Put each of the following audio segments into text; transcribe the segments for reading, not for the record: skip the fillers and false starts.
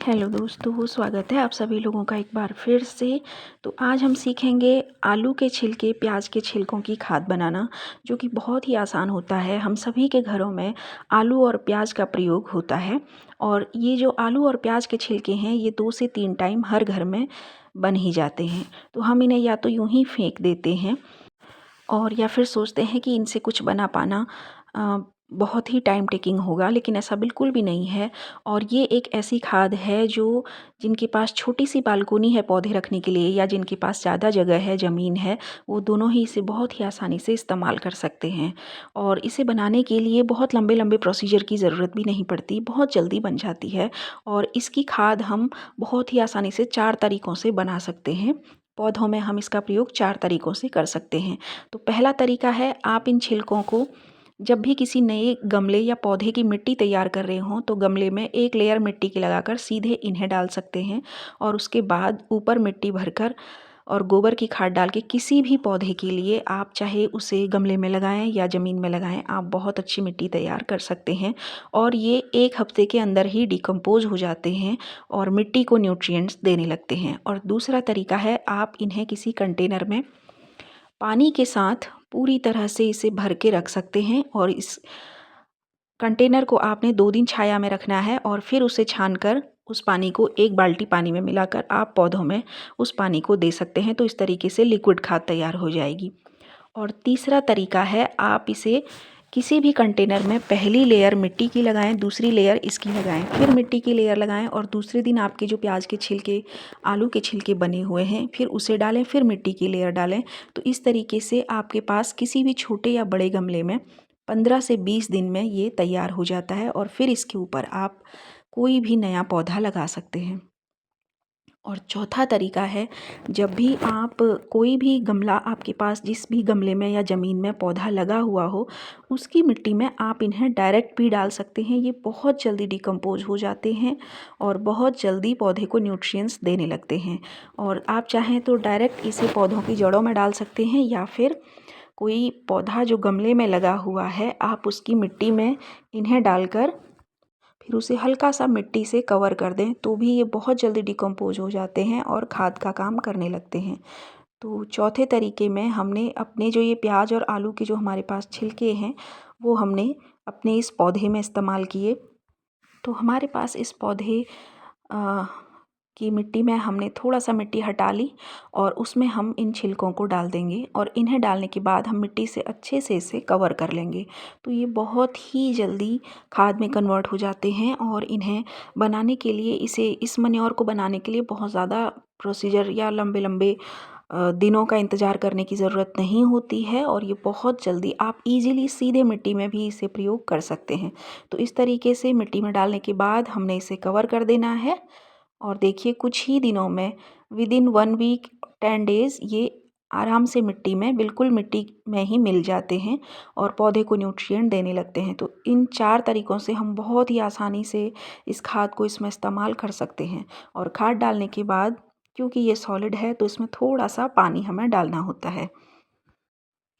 Hello दोस्तों, स्वागत है आप सभी लोगों का एक बार फिर से। तो आज हम सीखेंगे आलू के छिलके, प्याज के छिलकों की खाद बनाना, जो कि बहुत ही आसान होता है। हम सभी के घरों में आलू और प्याज का प्रयोग होता है और ये जो आलू और प्याज के छिलके हैं, ये 2 से 3 टाइम हर घर में बन ही जाते हैं। तो हम इन्हें या तो यूँ ही फेंक देते हैं और या फिर सोचते हैं कि इनसे कुछ बना पाना बहुत ही टाइम टेकिंग होगा, लेकिन ऐसा बिल्कुल भी नहीं है। और ये एक ऐसी खाद है जो जिनके पास छोटी सी बालकोनी है पौधे रखने के लिए, या जिनके पास ज़्यादा जगह है, ज़मीन है, वो दोनों ही इसे बहुत ही आसानी से इस्तेमाल कर सकते हैं। और इसे बनाने के लिए बहुत लंबे लंबे प्रोसीजर की ज़रूरत भी नहीं पड़ती, बहुत जल्दी बन जाती है। और इसकी खाद हम बहुत ही आसानी से 4 तरीक़ों से बना सकते हैं। पौधों में हम इसका प्रयोग 4 तरीक़ों से कर सकते हैं। तो पहला तरीका है, आप इन छिलकों को जब भी किसी नए गमले या पौधे की मिट्टी तैयार कर रहे हों, तो गमले में एक लेयर मिट्टी की लगाकर सीधे इन्हें डाल सकते हैं और उसके बाद ऊपर मिट्टी भरकर और गोबर की खाद डाल के किसी भी पौधे के लिए, आप चाहे उसे गमले में लगाएं या ज़मीन में लगाएं, आप बहुत अच्छी मिट्टी तैयार कर सकते हैं। और ये 1 हफ्ते के अंदर ही डिकम्पोज हो जाते हैं और मिट्टी को न्यूट्रिएंट्स देने लगते हैं। और दूसरा तरीका है, आप इन्हें किसी कंटेनर में पानी के साथ पूरी तरह से इसे भर के रख सकते हैं और इस कंटेनर को आपने 2 दिन छाया में रखना है और फिर उसे छानकर उस पानी को 1 बाल्टी पानी में मिलाकर आप पौधों में उस पानी को दे सकते हैं। तो इस तरीके से लिक्विड खाद तैयार हो जाएगी। और तीसरा तरीका है, आप इसे किसी भी कंटेनर में पहली लेयर मिट्टी की लगाएं, दूसरी लेयर इसकी लगाएं, फिर मिट्टी की लेयर लगाएं और दूसरे दिन आपके जो प्याज के छिलके, आलू के छिलके बने हुए हैं, फिर उसे डालें, फिर मिट्टी की लेयर डालें। तो इस तरीके से आपके पास किसी भी छोटे या बड़े गमले में 15 से 20 दिन में ये तैयार हो जाता है और फिर इसके ऊपर आप कोई भी नया पौधा लगा सकते हैं। और चौथा तरीका है, जब भी आप कोई भी गमला, आपके पास जिस भी गमले में या ज़मीन में पौधा लगा हुआ हो, उसकी मिट्टी में आप इन्हें डायरेक्ट भी डाल सकते हैं। ये बहुत जल्दी डिकम्पोज हो जाते हैं और बहुत जल्दी पौधे को न्यूट्रिएंट्स देने लगते हैं। और आप चाहें तो डायरेक्ट इसे पौधों की जड़ों में डाल सकते हैं, या फिर कोई पौधा जो गमले में लगा हुआ है, आप उसकी मिट्टी में इन्हें डालकर फिर उसे हल्का सा मिट्टी से कवर कर दें, तो भी ये बहुत जल्दी डिकम्पोज हो जाते हैं और खाद का काम करने लगते हैं। तो चौथे तरीके में हमने अपने जो ये प्याज और आलू के जो हमारे पास छिलके हैं, वो हमने अपने इस पौधे में इस्तेमाल किए। तो हमारे पास इस पौधे की मिट्टी में हमने थोड़ा सा मिट्टी हटा ली और उसमें हम इन छिलकों को डाल देंगे और इन्हें डालने के बाद हम मिट्टी से अच्छे से इसे कवर कर लेंगे। तो ये बहुत ही जल्दी खाद में कन्वर्ट हो जाते हैं और इन्हें बनाने के लिए, इस मैन्योर को बनाने के लिए बहुत ज़्यादा प्रोसीजर या लंबे लंबे दिनों का इंतज़ार करने की ज़रूरत नहीं होती है और ये बहुत जल्दी आप इजीली सीधे मिट्टी में भी इसे प्रयोग कर सकते हैं। तो इस तरीके से मिट्टी में डालने के बाद हमने इसे कवर कर देना है और देखिए कुछ ही दिनों में, विदिन 1 वीक 10 डेज़, ये आराम से मिट्टी में, बिल्कुल मिट्टी में ही मिल जाते हैं और पौधे को न्यूट्रिएंट देने लगते हैं। तो इन 4 तरीक़ों से हम बहुत ही आसानी से इस खाद को इसमें इस्तेमाल कर सकते हैं। और खाद डालने के बाद, क्योंकि ये सॉलिड है, तो इसमें थोड़ा सा पानी हमें डालना होता है।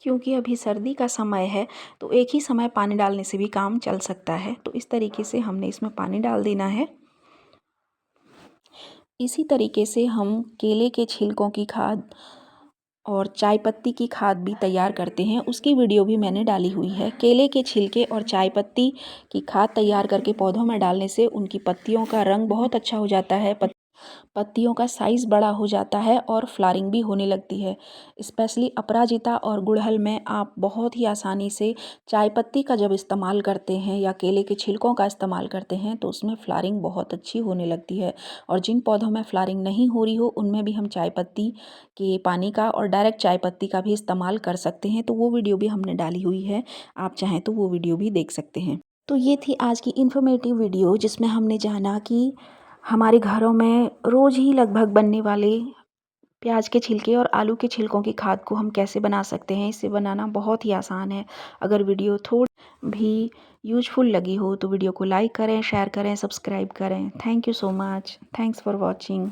क्योंकि अभी सर्दी का समय है, तो एक ही समय पानी डालने से भी काम चल सकता है। तो इस तरीके से हमने इसमें पानी डाल देना है। इसी तरीके से हम केले के छिलकों की खाद और चाय पत्ती की खाद भी तैयार करते हैं, उसकी वीडियो भी मैंने डाली हुई है। केले के छिलके और चाय पत्ती की खाद तैयार करके पौधों में डालने से उनकी पत्तियों का रंग बहुत अच्छा हो जाता है, पत्तियों का साइज़ बड़ा हो जाता है और फ्लावरिंग भी होने लगती है। स्पेशली अपराजिता और गुड़हल में आप बहुत ही आसानी से चाय पत्ती का जब इस्तेमाल करते हैं या केले के छिलकों का इस्तेमाल करते हैं, तो उसमें फ्लावरिंग बहुत अच्छी होने लगती है। और जिन पौधों में फ्लावरिंग नहीं हो रही हो, उनमें भी हम चाय पत्ती के पानी का और डायरेक्ट चाय पत्ती का भी इस्तेमाल कर सकते हैं। तो वो वीडियो भी हमने डाली हुई है, आप चाहें तो वो वीडियो भी देख सकते हैं। तो ये थी आज की इन्फॉर्मेटिव वीडियो, जिसमें हमने जाना कि हमारे घरों में रोज़ ही लगभग बनने वाले प्याज के छिलके और आलू के छिलकों की खाद को हम कैसे बना सकते हैं। इसे बनाना बहुत ही आसान है। अगर वीडियो थोड़ी भी यूजफुल लगी हो तो वीडियो को लाइक करें, शेयर करें, सब्सक्राइब करें। Thank you so much. Thanks for watching.